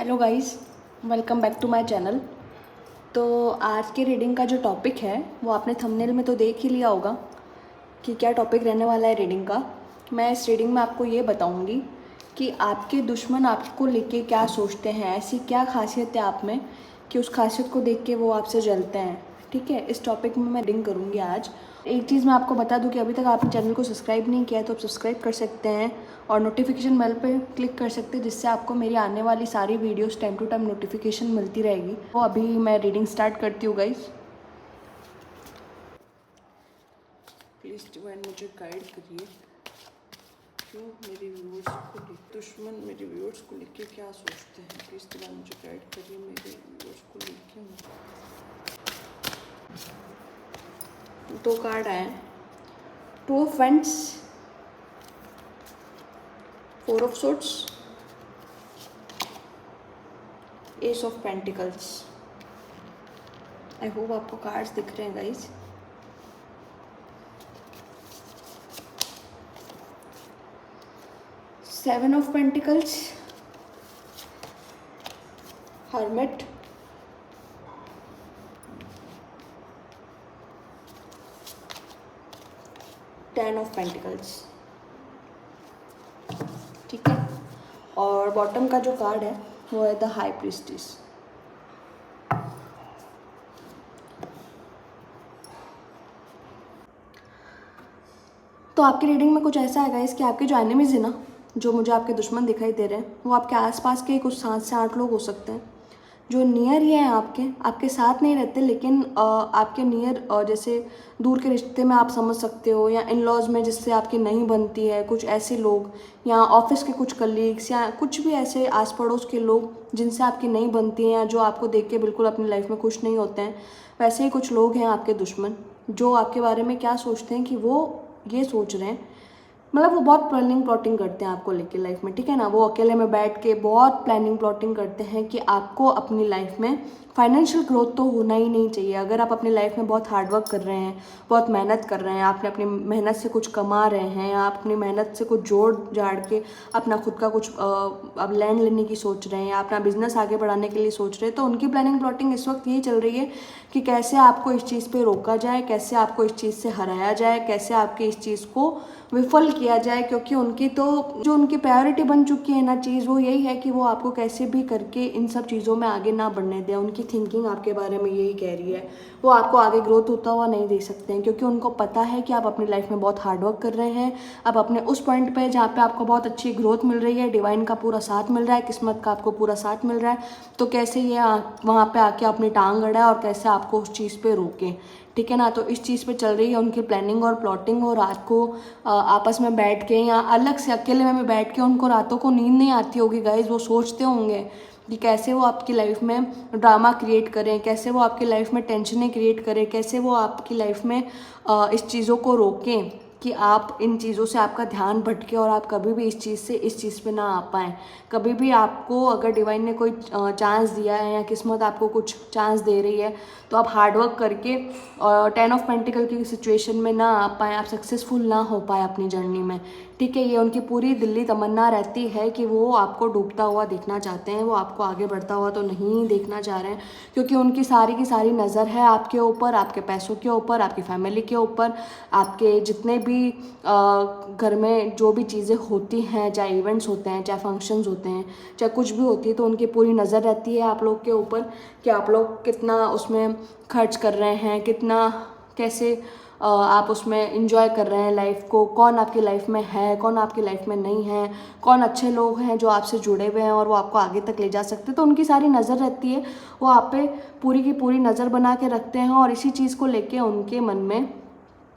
Hello guys, welcome back to my channel. तो आज के रीडिंग का जो टॉपिक है वो आपने थंबनेल में तो देख ही लिया होगा कि क्या टॉपिक रहने वाला है रीडिंग का। मैं इस रीडिंग में आपको ये बताऊंगी कि आपके दुश्मन आपको लेके क्या सोचते हैं, ऐसी क्या खासियत है आप में कि उस खासियत को देख के वो आपसे जलते हैं। ठीक है, इस टॉपिक में मैं रीडिंग करूँगी आज। एक चीज़ मैं आपको बता दूं कि अभी तक आपने चैनल को सब्सक्राइब नहीं किया है तो आप सब्सक्राइब कर सकते हैं और नोटिफिकेशन बेल पे क्लिक कर सकते हैं, जिससे आपको मेरी आने वाली सारी videos time to time notification मिलती रहेगी। तो अभी मैं रीडिंग स्टार्ट करती हूँ गाइस। प्लीज़ डिवाइन मुझे गाइड करिए, क्यों मेरे व्यूअर्स को दुश्मन मेरे व्यूअर्स को लेके क्या सोचते हैं। प्लीज़ डिवाइन मुझे गाइड करिए, मेरे व्यूअर्स को लेके। दो कार्ड आए, two of vents, four of swords, S of pentacles. I hope आपको कार्ड्स दिख रहे हैं guys. Seven of pentacles, hermit, ten of pentacles. ठीक है, और बॉटम का जो कार्ड है वो है द हाई प्रीस्टिस। तो आपकी रीडिंग में कुछ ऐसा है गाइस कि आपके जो एनिमीज है ना, जो मुझे आपके दुश्मन दिखाई दे रहे हैं, वो आपके आसपास के कुछ 7 से 8 लोग हो सकते हैं जो नियर ही हैं, आपके साथ नहीं रहते लेकिन आपके नियर, जैसे दूर के रिश्ते में आप समझ सकते हो, या इन लॉज में जिससे आपकी नहीं बनती है, कुछ ऐसे लोग, या ऑफिस के कुछ कलीग्स, या कुछ भी ऐसे आस पड़ोस के लोग जिनसे आपकी नहीं बनती हैं, या जो आपको देख के बिल्कुल अपनी लाइफ में खुश नहीं होते हैं। वैसे ही कुछ लोग हैं आपके दुश्मन, जो आपके बारे में क्या सोचते हैं कि वो ये सोच रहे हैं, मतलब वो बहुत प्लानिंग प्लॉटिंग करते हैं आपको लेके लाइफ में। ठीक है ना, वो अकेले में बैठ के बहुत प्लानिंग प्लॉटिंग करते हैं कि आपको अपनी लाइफ में फाइनेंशियल ग्रोथ तो होना ही नहीं चाहिए। अगर आप अपनी लाइफ में बहुत हार्डवर्क कर रहे हैं, बहुत मेहनत कर रहे हैं, आपने अपनी मेहनत से कुछ कमा रहे हैं, या आप अपनी मेहनत से कुछ जोड़ जाड़ के अपना खुद का कुछ अब लैंड लेने की सोच रहे हैं, या अपना बिजनेस आगे बढ़ाने के लिए सोच रहे हैं, तो उनकी प्लानिंग प्लॉटिंग इस वक्त यही चल रही है कि कैसे आपको इस चीज़ पे रोका जाए, कैसे आपको इस चीज़ से हराया जाए, कैसे आपकी इस चीज़ को विफल किया जाए। क्योंकि उनकी तो जो उनकी प्रायोरिटी बन चुकी है ना चीज़, वो यही है कि वो आपको कैसे भी करके इन सब चीज़ों में आगे ना बढ़ने दें। उनकी थिंकिंग आपके बारे में यही कह रही है, वो आपको आगे ग्रोथ होता हुआ नहीं देख सकते हैं, क्योंकि उनको पता है कि आप अपनी लाइफ में बहुत हार्डवर्क कर रहे हैं। आप अपने उस पॉइंट पे जहाँ पे आपको बहुत अच्छी ग्रोथ मिल रही है, डिवाइन का पूरा साथ मिल रहा है, किस्मत का आपको पूरा साथ मिल रहा है, तो कैसे ये वहाँ पे आके अपनी टांग अड़ाए और कैसे आपको उस चीज़ पे रोकें। ठीक है ना, तो इस चीज़ पे चल रही है उनकी प्लानिंग और प्लॉटिंग। और रात को आपस में बैठ के या अलग से अकेले में बैठ के उनको रातों को नींद नहीं आती होगी गाइज। वो सोचते होंगे कि कैसे वो आपकी लाइफ में ड्रामा क्रिएट करें, कैसे वो आपकी लाइफ में टेंशनें क्रिएट करें, कैसे वो आपकी लाइफ में इस चीज़ों को रोकें कि आप इन चीज़ों से आपका ध्यान भटके और आप कभी भी इस चीज़ से इस चीज़ पे ना आ पाएँ। कभी भी आपको अगर डिवाइन ने कोई चांस दिया है या किस्मत आपको कुछ चांस दे रही है, तो आप हार्डवर्क करके 10 ऑफ पेंटिकल की सिचुएशन में ना आ पाएँ, आप सक्सेसफुल ना हो पाए अपनी जर्नी में। ठीक है, ये उनकी पूरी दिल्ली तमन्ना रहती है कि वो आपको डूबता हुआ देखना चाहते हैं, वो आपको आगे बढ़ता हुआ तो नहीं देखना चाह रहे हैं, क्योंकि उनकी सारी की सारी नज़र है आपके ऊपर, आपके पैसों के ऊपर, आपकी फैमिली के ऊपर, आपके जितने भी घर में जो भी चीज़ें होती हैं, चाहे इवेंट्स होते हैं, चाहे फंक्शंस होते हैं, चाहे कुछ भी होती है, तो उनकी पूरी नज़र रहती है आप लोग के ऊपर कि आप लोग कितना उसमें खर्च कर रहे हैं, कितना कैसे आप उसमें इंजॉय कर रहे हैं लाइफ को, कौन आपकी लाइफ में है, कौन आपकी लाइफ में नहीं है, कौन अच्छे लोग हैं जो आपसे जुड़े हुए हैं और वो आपको आगे तक ले जा सकते हैं। तो उनकी सारी नज़र रहती है, वो आप पे पूरी की पूरी नज़र बना के रखते हैं, और इसी चीज़ को लेके उनके मन में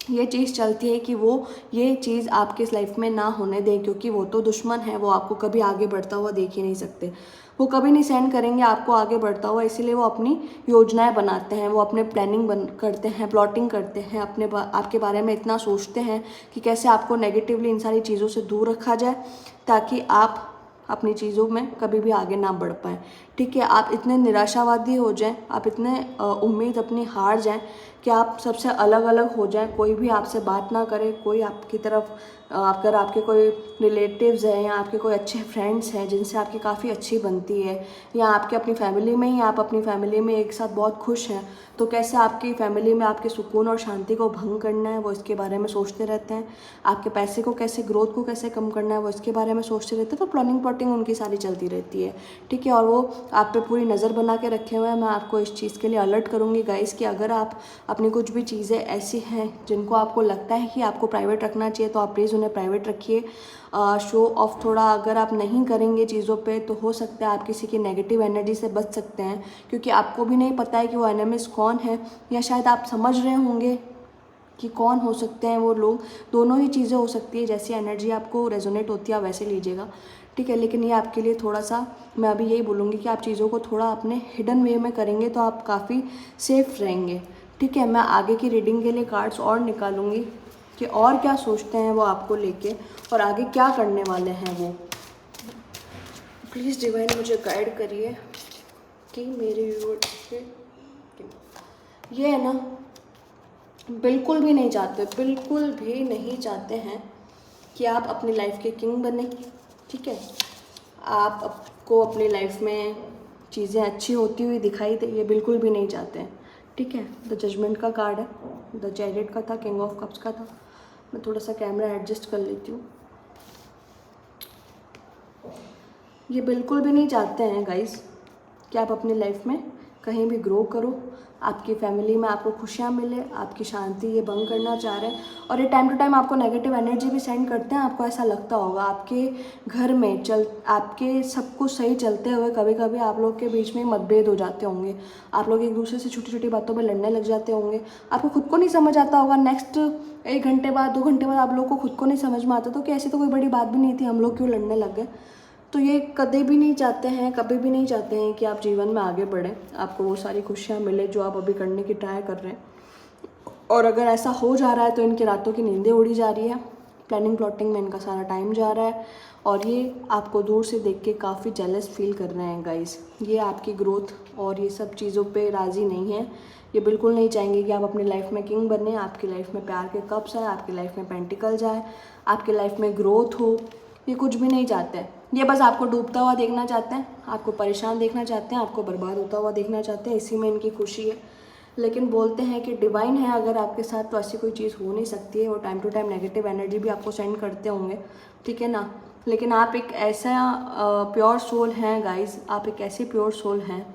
ये चीज़ चलती है कि वो ये चीज़ आपके लाइफ में ना होने दें, क्योंकि वो तो दुश्मन है, वो आपको कभी आगे बढ़ता हुआ देख ही नहीं सकते, वो कभी नहीं सेंड करेंगे आपको आगे बढ़ता हुआ। इसीलिए वो अपनी योजनाएं बनाते हैं, वो अपने प्लानिंग करते हैं, प्लॉटिंग करते हैं, आपके बारे में इतना सोचते हैं कि कैसे आपको नेगेटिवली इन सारी चीज़ों से दूर रखा जाए, ताकि आप अपनी चीज़ों में कभी भी आगे ना बढ़ पाएँ। ठीक है, आप इतने निराशावादी हो जाएं, आप इतने उम्मीद अपनी हार जाएं कि आप सबसे अलग अलग हो जाएं, कोई भी आपसे बात ना करे, कोई आपकी तरफ अगर आपके कोई रिलेटिव्स हैं या आपके कोई अच्छे फ्रेंड्स हैं जिनसे आपकी काफ़ी अच्छी बनती है, या आपके अपनी फैमिली में ही आप अपनी फैमिली में एक साथ बहुत खुश हैं, तो कैसे आपकी फैमिली में आपके सुकून और शांति को भंग करना है वो इसके बारे में सोचते रहते हैं। आपके पैसे को कैसे, ग्रोथ को कैसे कम करना है वो इसके बारे में सोचते रहते हैं। तो प्लानिंग प्लॉटिंग उनकी सारी चलती रहती है, ठीक है। और वो आप पे पूरी नज़र बना के रखे हुए हैं। मैं आपको इस चीज़ के लिए अलर्ट करूँगी गाइस कि अगर आप अपनी कुछ भी चीज़ें ऐसी हैं जिनको आपको लगता है कि आपको प्राइवेट रखना चाहिए तो आप प्लीज़ उन्हें प्राइवेट रखिए। शो ऑफ थोड़ा अगर आप नहीं करेंगे चीज़ों पे तो हो सकता है आप किसी की नेगेटिव एनर्जी से बच सकते हैं, क्योंकि आपको भी नहीं पता है कि वो एनिमीज़ कौन है, या शायद आप समझ रहे होंगे कि कौन हो सकते हैं वो लोग। दोनों ही चीज़ें हो सकती है, जैसी एनर्जी आपको रेजोनेट होती है वैसे लीजिएगा, ठीक है। लेकिन ये आपके लिए थोड़ा सा, मैं अभी यही बोलूँगी कि आप चीज़ों को थोड़ा अपने हिडन वे में करेंगे तो आप काफ़ी सेफ रहेंगे, ठीक है। मैं आगे की रीडिंग के लिए कार्ड्स और निकालूंगी कि और क्या सोचते हैं वो आपको लेके और आगे क्या करने वाले हैं वो। प्लीज़ डिवाइन मुझे गाइड करिए कि मेरे व्यूअर्स के ये है ना, बिल्कुल भी नहीं चाहते, बिल्कुल भी नहीं चाहते हैं कि आप अपनी लाइफ के किंग बने, ठीक है। आपको अपनी लाइफ में चीज़ें अच्छी होती हुई दिखाई दे, ये बिल्कुल भी नहीं चाहते हैं, ठीक है। द जजमेंट का कार्ड है, द चैरियट का था, किंग ऑफ कप्स का था। मैं थोड़ा सा कैमरा एडजस्ट कर लेती हूँ। ये बिल्कुल भी नहीं चाहते हैं गाइस कि आप अपनी लाइफ में कहीं भी ग्रो करो, आपकी फैमिली में आपको खुशियाँ मिले, आपकी शांति ये भंग करना चाह रहे हैं। और ये टाइम टू टाइम आपको नेगेटिव एनर्जी भी सेंड करते हैं। आपको ऐसा लगता होगा आपके घर में आपके सब कुछ सही चलते हुए कभी कभी आप लोग के बीच में मतभेद हो जाते होंगे, आप लोग एक दूसरे से छोटी छोटी बातों पर लड़ने लग जाते होंगे। आपको खुद को नहीं समझ आता होगा, नेक्स्ट 1 घंटे बाद 2 घंटे बाद आप लोग को खुद को नहीं समझ में आता तो कि ऐसी तो कोई बड़ी बात भी नहीं थी, हम लोग क्यों लड़ने लग गए। तो ये कभी भी नहीं चाहते हैं, कभी भी नहीं चाहते हैं कि आप जीवन में आगे बढ़ें, आपको वो सारी खुशियाँ मिले जो आप अभी करने की ट्राई कर रहे हैं। और अगर ऐसा हो जा रहा है तो इनकी रातों की नींदें उड़ी जा रही है, प्लानिंग प्लॉटिंग में इनका सारा टाइम जा रहा है, और ये आपको दूर से देख के काफ़ी जेलस फील कर रहे हैं गाइस। ये आपकी ग्रोथ और ये सब चीज़ों पे राज़ी नहीं है। ये बिल्कुल नहीं चाहेंगे कि आप अपनी लाइफ में किंग बने, आपकी लाइफ में प्यार के कप्स आए, आपकी लाइफ में पेंटिकल्स आए, आपकी लाइफ में ग्रोथ हो। ये कुछ भी नहीं चाहते हैं। ये बस आपको डूबता हुआ देखना चाहते हैं, आपको परेशान देखना चाहते हैं, आपको बर्बाद होता हुआ देखना चाहते हैं, इसी में इनकी खुशी है। लेकिन बोलते हैं कि डिवाइन है अगर आपके साथ तो ऐसी कोई चीज़ हो नहीं सकती है। वो time to time negative energy भी आपको सेंड करते होंगे, ठीक है ना। लेकिन आप एक ऐसा प्योर सोल हैं गाइस, आप एक ऐसे प्योर सोल हैं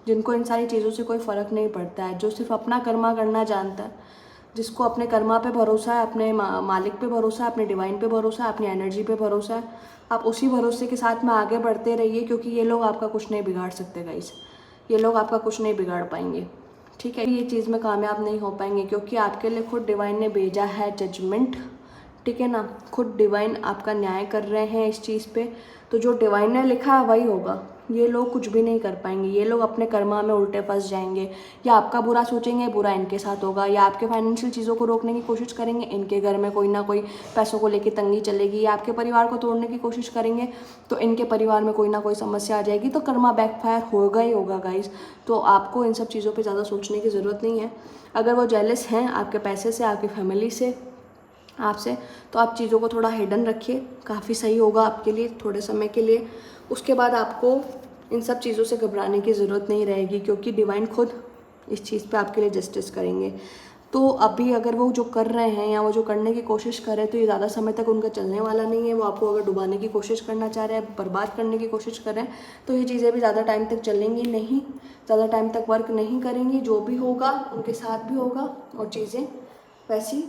जिनको इन सारी चीज़ों से कोई फ़र्क नहीं पड़ता है, जो सिर्फ अपना कर्मा करना जानता है, जिसको अपने कर्मा पे भरोसा है, अपने मालिक पे भरोसा है, अपने डिवाइन पे भरोसा है, अपनी एनर्जी पे भरोसा है। आप उसी भरोसे के साथ में आगे बढ़ते रहिए, क्योंकि ये लोग आपका कुछ नहीं बिगाड़ सकते गाइस, ये लोग आपका कुछ नहीं बिगाड़ पाएंगे, ठीक है। ये चीज़ में कामयाब नहीं हो पाएंगे क्योंकि आपके लिए खुद डिवाइन ने भेजा है जजमेंट, ठीक है ना। खुद डिवाइन आपका न्याय कर रहे हैं इस चीज़ पे, तो जो डिवाइन ने लिखा है वही होगा। ये लोग कुछ भी नहीं कर पाएंगे, ये लोग अपने कर्मा में उल्टे फंस जाएंगे, या आपका बुरा सोचेंगे, बुरा इनके साथ होगा, या आपके फाइनेंशियल चीज़ों को रोकने की कोशिश करेंगे, इनके घर में कोई ना कोई पैसों को लेकर तंगी चलेगी, या आपके परिवार को तोड़ने की कोशिश करेंगे तो इनके परिवार में कोई ना कोई समस्या आ जाएगी। तो कर्मा बैकफायर होगा ही होगा गाइस। तो आपको इन सब चीज़ों पर ज़्यादा सोचने की ज़रूरत नहीं है। अगर वो जेलस हैं आपके पैसे से, आपकी फैमिली से, आपसे, तो आप चीज़ों को थोड़ा हिडन रखिए, काफ़ी सही होगा आपके लिए थोड़े समय के लिए। उसके बाद आपको इन सब चीज़ों से घबराने की ज़रूरत नहीं रहेगी, क्योंकि डिवाइन खुद इस चीज़ पे आपके लिए जस्टिस करेंगे। तो अभी अगर वो जो कर रहे हैं या वो जो करने की कोशिश कर रहे हैं तो ये ज़्यादा समय तक उनका चलने वाला नहीं है। वो आपको अगर डुबाने की कोशिश करना चाह रहे हैं, बर्बाद करने की कोशिश कर रहे हैं, तो ये चीज़ें भी ज़्यादा टाइम तक चलेंगी नहीं, ज़्यादा टाइम तक वर्क नहीं करेंगी। जो भी होगा उनके साथ भी होगा और चीज़ें वैसी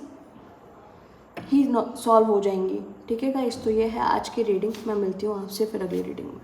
ही सॉल्व हो जाएंगी, ठीक है गाइस। तो ये है आज की रीडिंग, मैं मिलती हूँ आपसे फिर अगली रीडिंग में।